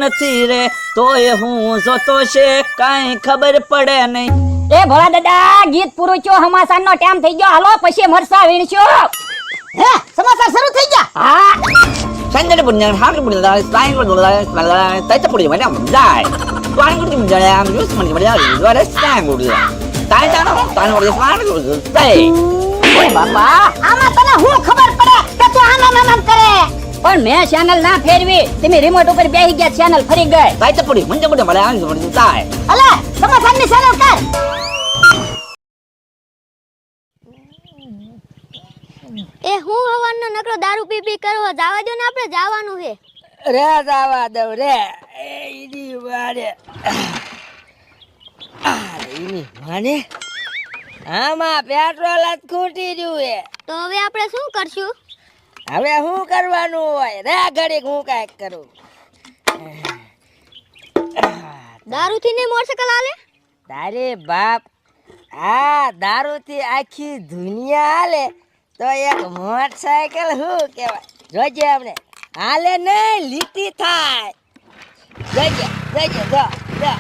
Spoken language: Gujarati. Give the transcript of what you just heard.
નથી રે, તોય હું જોતો છે કાંઈ ખબર પડે નહીં. એ ભોળા દાદા ગીત પૂરું થયો, હમાસાનો ટાઈમ થઈ ગયો, હાલો પછી મરસા વીણશો. હે સમાચાર શરૂ થઈ ગયા? હા. 산전에 보면 하루 보다 사인 걸 놀라 말라 따뜻 뿌리 말이야 문자이 또한 것도 문자야 뉴스 말이 말이야 이거를 사인 걸 તાયતાનો તાનો વડે સ્માર તઈ એ બાપા આમાં તને હું ખબર પડે કે તું આના નામ કરે? પણ મેં ચેનલ ના ફેરવી, તમે રિમોટ ઉપર બેહી ગયા, ચેનલ ફરી ગઈ. તાયતા પડી મંજે પડે મળે આંજ પડે તાય અલે સમાચારની ચેનલ કર. એ હું હવાનો નકરો દારૂ પી પી કરવા જાવા દો ને, આપણે જવાનું છે. રે જાવા દઉં રે એ ઈની વારે ઈની માને આમાં પેટ્રોલ જ ખૂટી રહ્યું હે. તો હવે આપણે શું કરશું? હવે શું કરવાનું હોય? રે ઘડીક હું કાંઈક કરું. દારૂથી ને મોટરસાઇકલ હાલે? તારે બાપ આ દારૂથી આખી દુનિયા હાલે તો એક મોટરસાઇકલ શું કહેવાય? જોજે આપણે હાલે નહીં લીટી થાય. જોજે જોજે જો જો